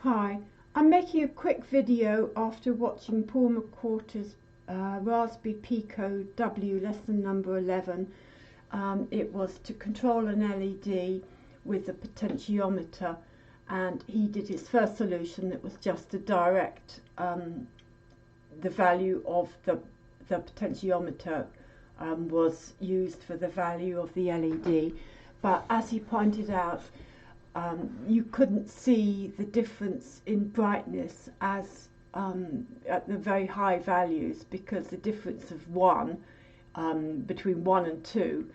Hi, I'm making a quick video after watching Paul McWhorter's Raspberry Pico W lesson number 11. It was to control an LED with a potentiometer, and he did his first solution that was just to direct the value of the potentiometer was used for the value of the LED, but as he pointed out, you couldn't see the difference in brightness as at the very high values, because the difference of between 1 and 2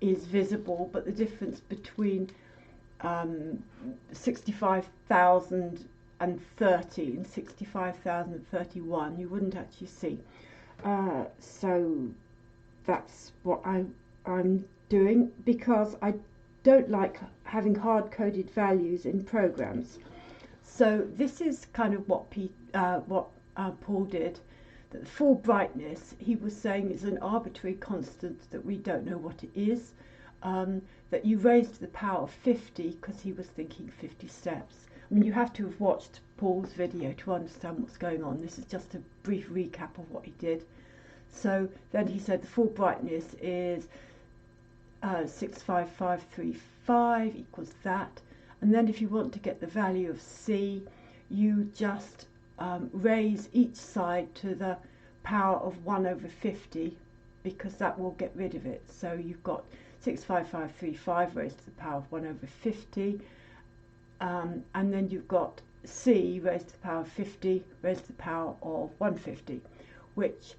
is visible, but the difference between 65,030 and 65,031 you wouldn't actually see. So that's what I'm doing, because I don't like having hard-coded values in programs. So this is kind of what Paul did. That the full brightness, he was saying, is an arbitrary constant that we don't know what it is, that you raise to the power of 50, because he was thinking 50 steps. I mean, you have to have watched Paul's video to understand what's going on. This is just a brief recap of what he did. So then he said the full brightness is 65535 equals that, and then if you want to get the value of C, you just raise each side to the power of 1 over 50, because that will get rid of it. So you've got 65535 raised to the power of 1 over 50, and then you've got C raised to the power of 50 raised to the power of 150, which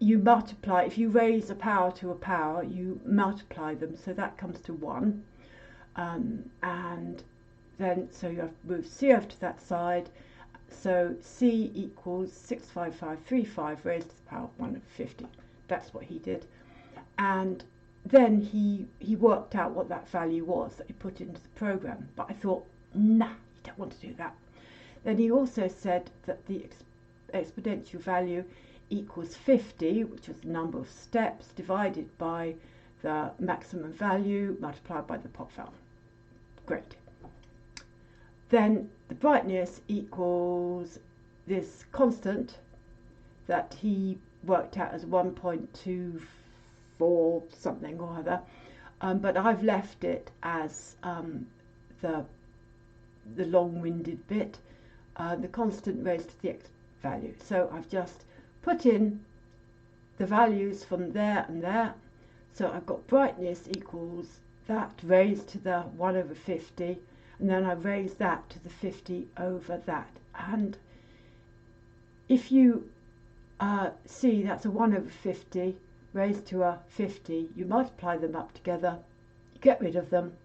you multiply. If you raise a power to a power, you multiply them, so that comes to 1, and then so you have to move C over to that side, so C equals 65535 raised to the power of 150. That's what he did, and then he worked out what that value was that he put into the program. But I thought, nah, you don't want to do that. Then he also said that the exponential value equals 50, which is the number of steps, divided by the maximum value multiplied by the pop valve. Great. Then the brightness equals this constant that he worked out as 1.24 something or other, but I've left it as the long-winded bit, the constant raised to the x value. So I've just put in the values from there and there. So I've got brightness equals that raised to the 1 over 50, and then I raise that to the 50 over that. And if you see, that's a 1 over 50 raised to a 50, you multiply them up together, you get rid of them,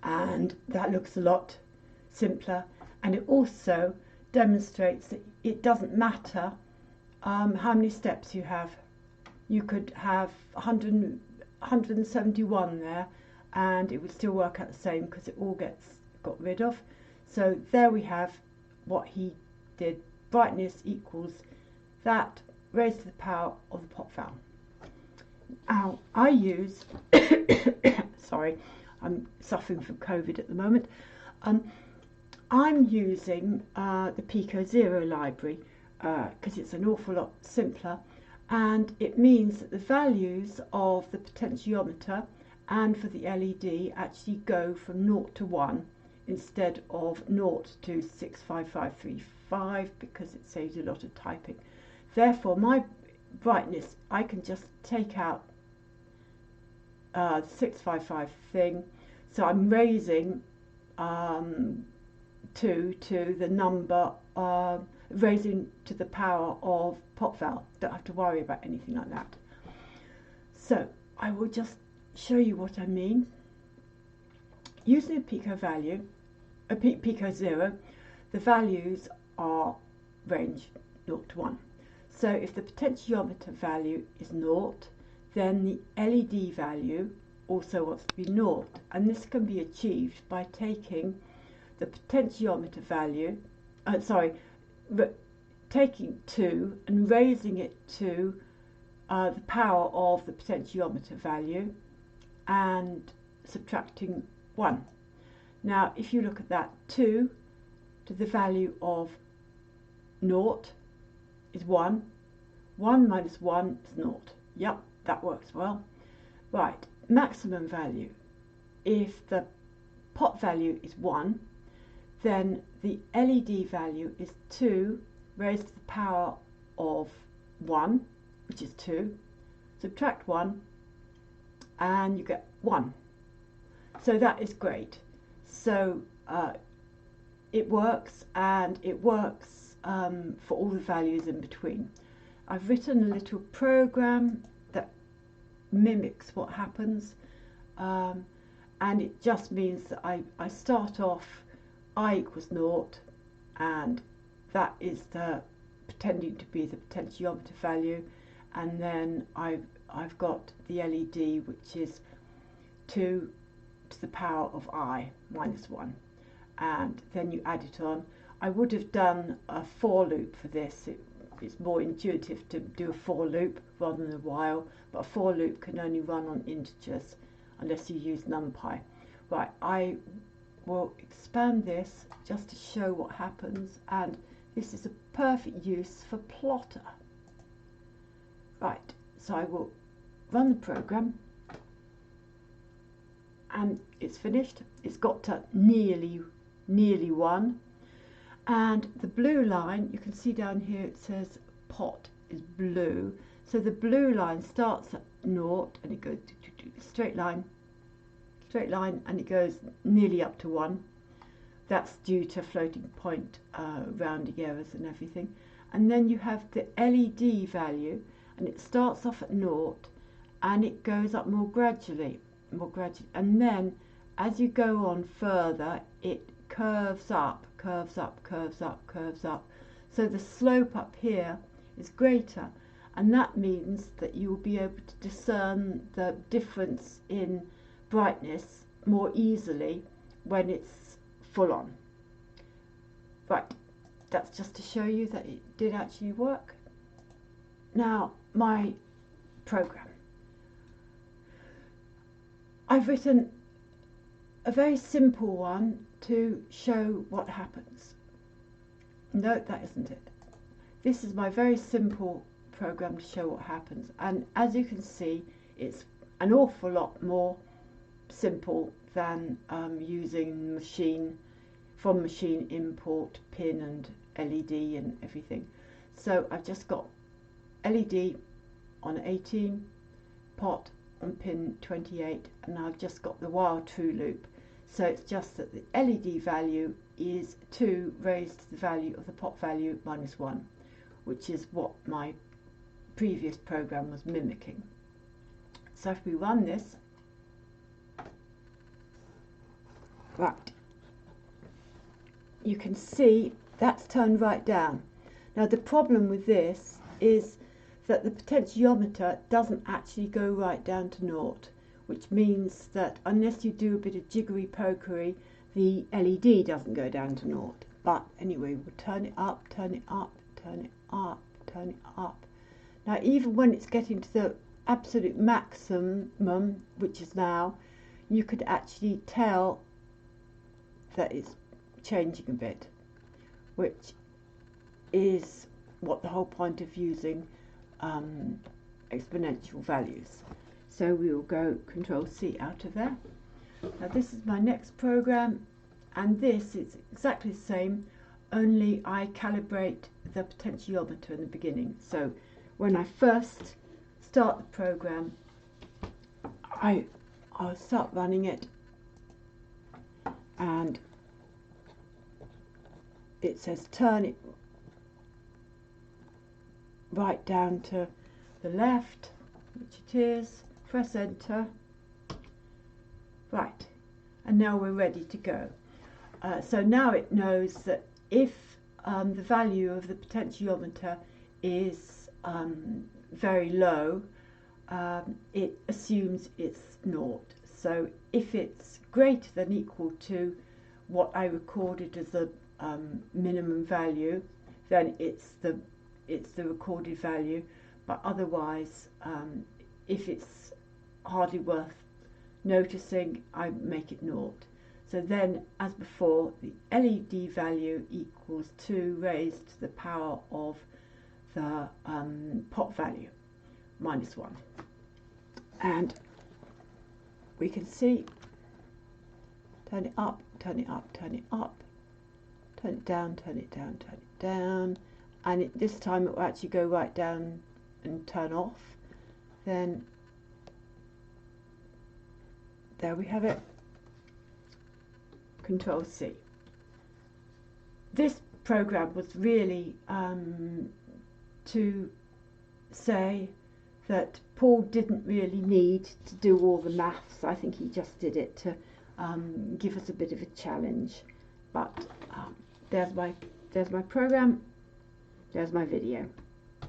and that looks a lot simpler. And it also demonstrates that it doesn't matter how many steps you have. You could have 171 there, and it would still work out the same, because it all got rid of. So there we have what he did. Brightness equals that raised to the power of the pop valve. Now I use sorry, I'm suffering from COVID at the moment. I'm using the picozero library because it's an awful lot simpler, and it means that the values of the potentiometer and for the LED actually go from 0 to 1 instead of 0 to 65535, because it saves a lot of typing. Therefore my brightness, I can just take out the 655 thing, so I'm raising 2 to the number, raising to the power of pop valve. Don't have to worry about anything like that. So I will just show you what I mean. Using a pico value, a picozero, the values are range 0 to 1. So if the potentiometer value is 0, then the LED value also wants to be 0, and this can be achieved by taking the potentiometer value, taking 2 and raising it to the power of the potentiometer value and subtracting 1. Now if you look at that, 2 to the value of 0 is 1. 1 minus 1 is 0. Yep, that works well. Right, maximum value. If the pot value is 1, then the LED value is 2 raised to the power of 1, which is 2. Subtract 1 and you get 1. So that is great. So it works, and it works for all the values in between. I've written a little program that mimics what happens, and it just means that I start off I equals 0, and that is the pretending to be the potentiometer value, and then I've got the LED, which is 2 to the power of I minus 1, and then you add it on. I would have done a for loop for this. It's more intuitive to do a for loop rather than a while, but a for loop can only run on integers unless you use NumPy. Right, I will expand this just to show what happens, and this is a perfect use for plotter. Right, so I will run the program, and it's finished. It's got to nearly 1, and the blue line, you can see down here it says pot is blue, so the blue line starts at 0 and it goes straight line, and it goes nearly up to 1. That's due to floating point rounding errors and everything. And then you have the LED value, and it starts off at 0 and it goes up more gradually, and then as you go on further it curves up. So the slope up here is greater, and that means that you will be able to discern the difference in brightness more easily when it's full on. Right, that's just to show you that it did actually work. Now my program. I've written a very simple one to show what happens. No, that isn't it. This is my very simple program to show what happens, and as you can see it's an awful lot more simple than using machine import, pin and LED and everything. So I've just got LED on 18, pot on pin 28, and I've just got the while true loop. So it's just that the LED value is 2 raised to the value of the pot value minus 1, which is what my previous program was mimicking. So if we run this, right, you can see that's turned right down. Now the problem with this is that the potentiometer doesn't actually go right down to 0, which means that unless you do a bit of jiggery pokery, the LED doesn't go down to 0. But anyway, we'll turn it up, turn it up, turn it up, turn it up. Now even when it's getting to the absolute maximum, which is now, you could actually tell that it's changing a bit, which is what the whole point of using exponential values. So we will go Control C out of there. Now this is my next program, and this is exactly the same, only I calibrate the potentiometer in the beginning. So when I first start the program, I'll start running it, and it says turn it right down to the left, which it is. Press enter. Right, and now we're ready to go. So now it knows that if the value of the potentiometer is very low, it assumes it's 0. So if it's greater than equal to what I recorded as the minimum value, then it's the recorded value. But otherwise, if it's hardly worth noticing, I make it 0. So then, as before, the LED value equals 2 raised to the power of the pot value, minus 1. And we can see, turn it up, turn it up, turn it up, turn it down, turn it down, turn it down, and this time it will actually go right down and turn off. Then there we have it, Control C. This program was really to say that Paul didn't really need to do all the maths. I think he just did it to give us a bit of a challenge. But there's my program, there's my video.